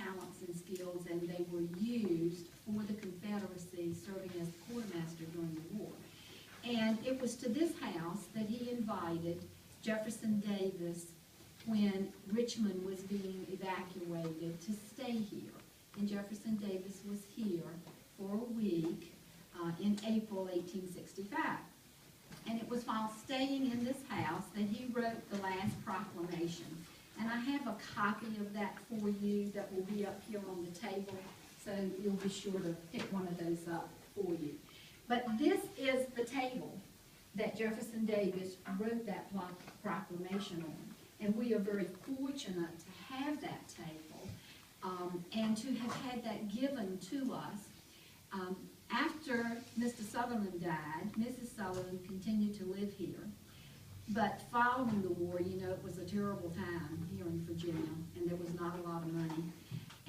talents and skills, and they were used for the Confederacy, serving as quartermaster during the war. And it was to this house that he invited Jefferson Davis when Richmond was being evacuated to stay here. And Jefferson Davis was here for a week in April 1865. And it was while staying in this house that he wrote the last proclamation. And I have a copy of that for you that will be up here on the table, so you'll be sure to pick one of those up for you. But this is the table that Jefferson Davis wrote that proclamation on. And we are very fortunate to have that table and to have had that given to us. After Mr. Sutherland died, Mrs. Sutherland continued to live here. But following the war, you know, it was a terrible time here in Virginia, and there was not a lot of money.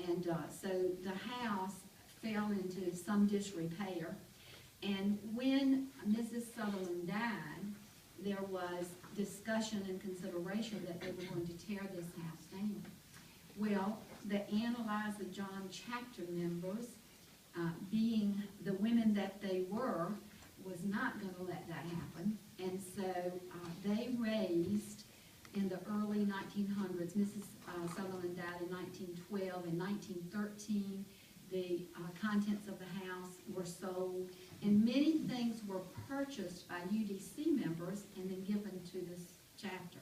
And so the house fell into some disrepair. And when Mrs. Sutherland died, there was discussion and consideration that they were going to tear this house down. Well, the Annie Eliza Johns Chapter members, being the women that they were, was not going to let that happen. And so they raised, in the early 1900s, Mrs. Sutherland died in 1912. In 1913, the contents of the house were sold, and many things were purchased by UDC members and then given to this chapter.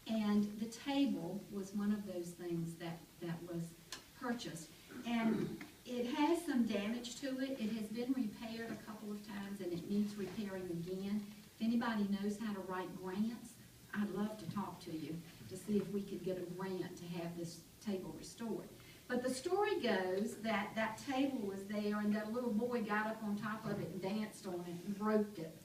And the table was one of those things that was purchased. And it has some damage to it. It has been repaired a couple of times, and it needs repairing again. If anybody knows how to write grants, I'd love to talk to you to see if we could get a grant to have this table restored. But the story goes that that table was there, and that little boy got up on top of it and danced on it and broke it.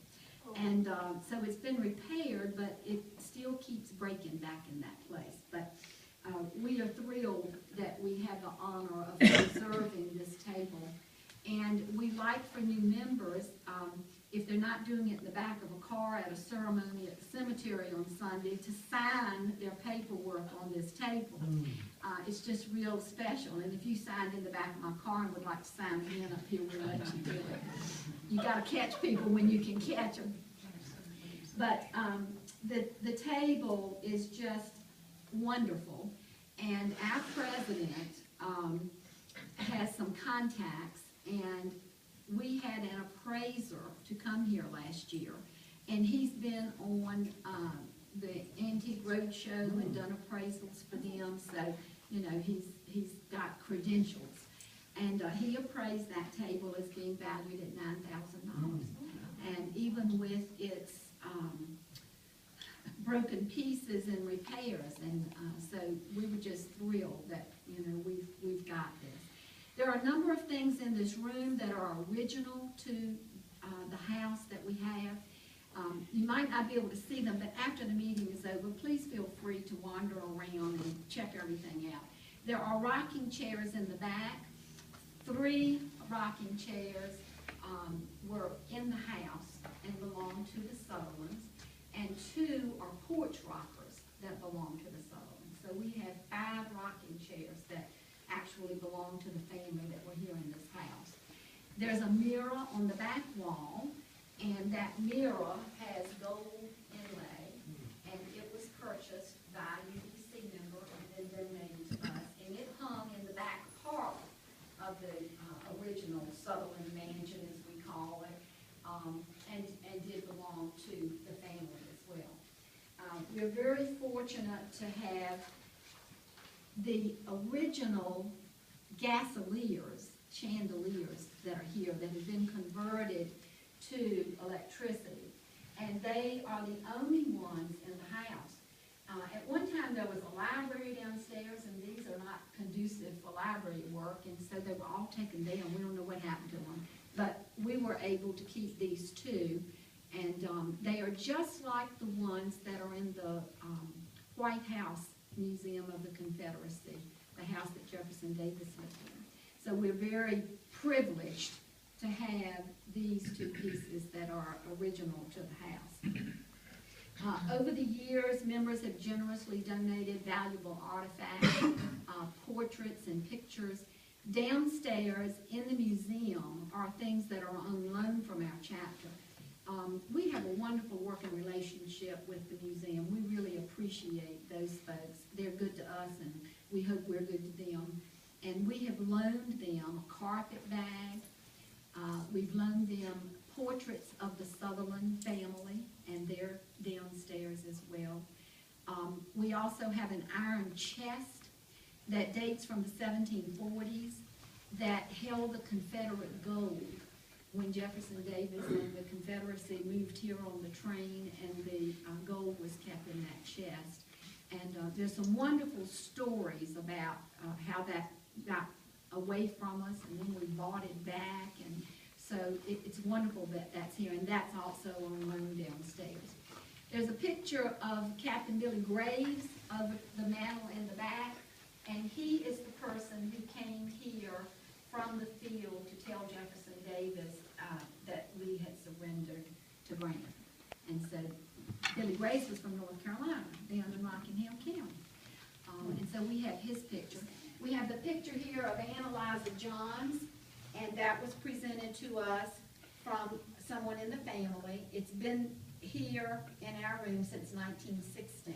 And so it's been repaired, but it still keeps breaking back in that place. But we are thrilled that we have the honor of preserving this table. And we like for new members, if they're not doing it in the back of a car at a ceremony at the cemetery on Sunday, to sign their paperwork on this table. It's just real special. And if you signed in the back of my car and would like to sign again up here, we'll let you do it. You got to catch people when you can catch them. But the table is just wonderful. And our president has some contacts, and we had an appraiser to come here last year, and he's been on the Antique Roadshow and done appraisals for them, so you know he's got credentials, and he appraised that table as being valued at $9,000, and even with its broken pieces and repairs, and so we were just thrilled that we've got this. There are a number of things in this room that are original to the house that we have. You might not be able to see them, but after the meeting is over, please feel free to wander around and check everything out. There are rocking chairs in the back. 3 rocking chairs were in the house and belonged to the Sutherlands, and 2 are porch rockers that belong to the Sutherlands. So we have 5 rocking chairs that actually belong to the family that were here in this house. There's a mirror on the back wall, and that mirror has gold inlay, and it was purchased by a UDC member and then donated to us, and it hung in the back parlor of the original Sutherland mansion, as we call it, and did belong to the family as well. We're very fortunate to have the original chandeliers that are here that have been converted to electricity, and they are the only ones in the house. At one time there was a library downstairs, and these are not conducive for library work, and so they were all taken down. We don't know what happened to them, but we were able to keep these 2, and they are just like the ones that are in the White House Museum of the Confederacy, the house that Jefferson Davis lived in. So we're very privileged to have these 2 pieces that are original to the house. Over the years, members have generously donated valuable artifacts, portraits and pictures. Downstairs in the museum are things that are on loan from our chapter. We have a wonderful working relationship with the museum. We really appreciate those folks. They're good to us, and we hope we're good to them. And we have loaned them a carpet bag. We've loaned them portraits of the Sutherland family, and they're downstairs as well. We also have an iron chest that dates from the 1740s that held the Confederate gold when Jefferson Davis and the Confederacy moved here on the train, and the gold was kept in that chest. And there's some wonderful stories about how that got away from us, and then we bought it back, and so it's wonderful that that's here, and that's also on loan downstairs. There's a picture of Captain Billy Graves of the mantle in the back, and he is the person who came here from the field to tell Jefferson Davis that we had surrendered to Grant. And so Billy Graves was from North Carolina, down in Rockingham County. And so we have his picture. We have the picture here of Annie Eliza Johns, and that was presented to us from someone in the family. It's been here in our room since 1916.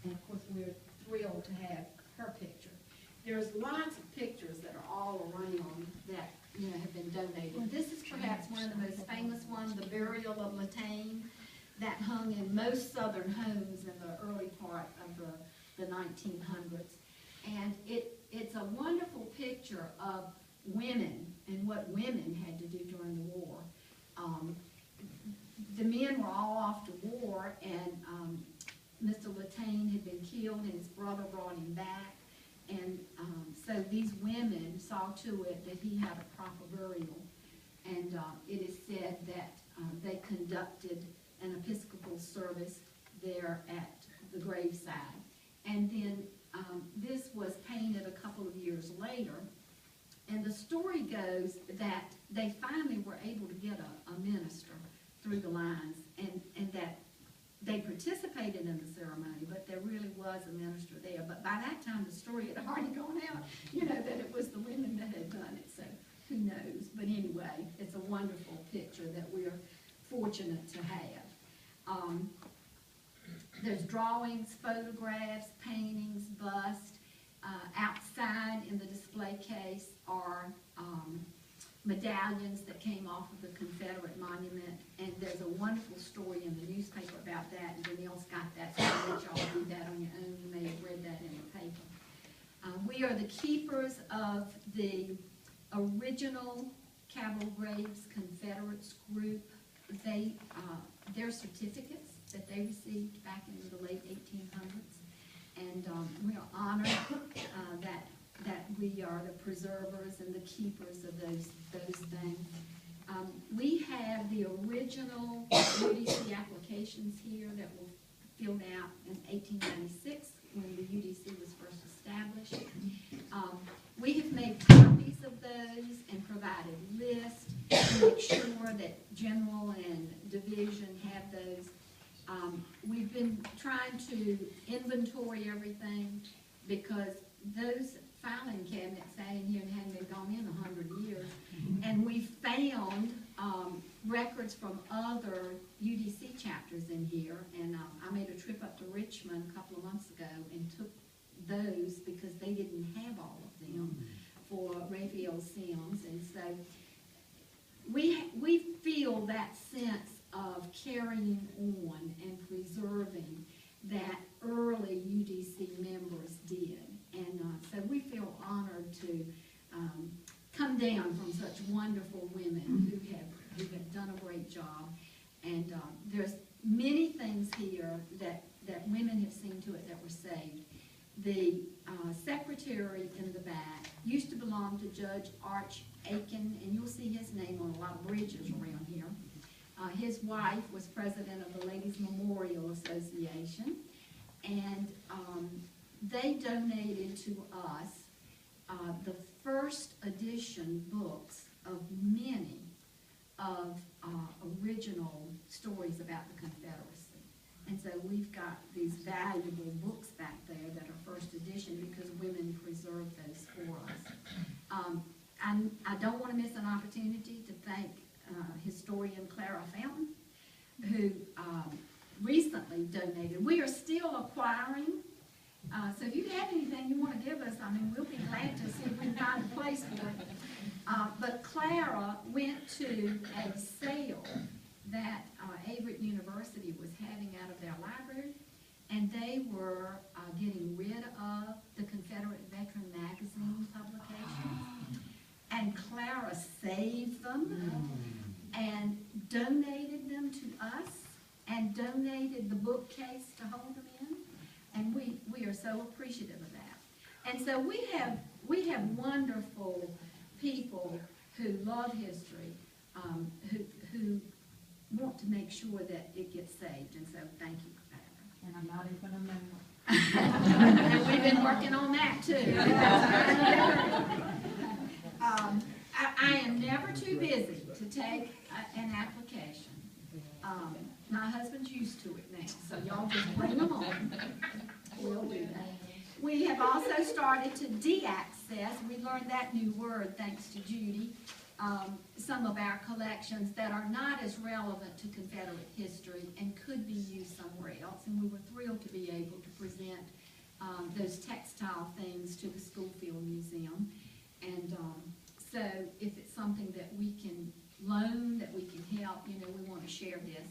And of course, we're thrilled to have her picture. There's lots of pictures that are all around that have been donated. This is perhaps one of the most famous ones, the burial of Latane, that hung in most southern homes in the early part of the 1900s. And it's a wonderful picture of women and what women had to do during the war. The men were all off to war, and Mr. Latane had been killed, and his brother brought him back. And so these women saw to it that he had a proper burial. And it is said that they conducted an Episcopal service there at the graveside. And then this was painted a couple of years later. And the story goes that they finally were able to get a minister through the lines, and that they participated in the ceremony, but there really was a minister there. But by that time, the story had already gone out, that it was the women that had done it, so who knows. But anyway, it's a wonderful picture that we're fortunate to have. There's drawings, photographs, paintings, busts. Outside in the display case are medallions that came off of the Confederate monument, and there's a wonderful story in the newspaper about that, and Danielle's got that, so I'll let y'all read that on your own. You may have read that in the paper. We are the keepers of the original Cabell Graves Confederates group. Their certificates that they received back in the late 1800s, and we are honored that we are the preservers and the keepers of those things. We have the original UDC applications here that were filled out in 1896 when the UDC was first established. We have made copies of those and provided lists to make sure that General and Division have those. We've been trying to inventory everything because those filing cabinets sat in here and hadn't been gone in 100 years. And we found records from other UDC chapters in here. And I made a trip up to Richmond a couple of months ago and took those because they didn't have all of them for Raphael Sims. And so we feel that sense of carrying on and preserving that early UDC members did. And so we feel honored to come down from such wonderful women who have done a great job. And there's many things here that women have seen to it that were saved. The secretary in the back used to belong to Judge Arch Aiken, and you'll see his name on a lot of bridges around here. His wife was president of the Ladies Memorial Association, and they donated to us the first edition books of many of original stories about the Confederacy. And so we've got these valuable books back there that are first edition because women preserve those for us. I don't want to miss an opportunity to thank historian Clara Fountain, who recently donated. We are still acquiring, so if you have anything you want to give us, I mean, we'll be glad to see if we can find a place for it. But Clara went to a sale that Averett University was having out of their library, and they were getting rid of the Confederate Veteran Magazine publications. And Clara saved them and donated them to us and donated the bookcase to hold them in. And we are so appreciative of that. And so we have wonderful people who love history, who want to make sure that it gets saved. And so thank you, Clara. And I'm not even a member. And we've been working on that too. I am never too busy to take an application. My husband's used to it now, so y'all just bring them on. We'll do that. We have also started to de-access, we learned that new word thanks to Judy, some of our collections that are not as relevant to Confederate history and could be used somewhere else. And we were thrilled to be able to present those textile things to the Schoolfield Museum. And so if it's something that we can loan, that we can help, you know, we want to share this.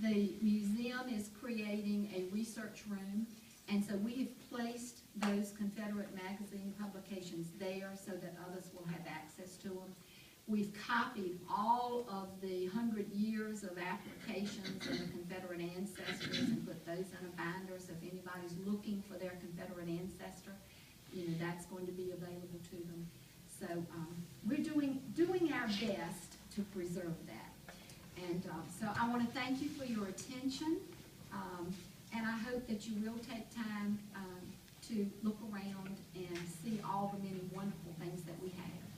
The museum is creating a research room, and so we have placed those Confederate magazine publications there so that others will have access to them. We've copied all of the 100 years of applications and the Confederate ancestors and put those in a binder, so if anybody's looking for their Confederate ancestor, you know, that's going to be available to them. So we're doing our best to preserve that. And so I want to thank you for your attention, and I hope that you will take time to look around and see all the many wonderful things that we have.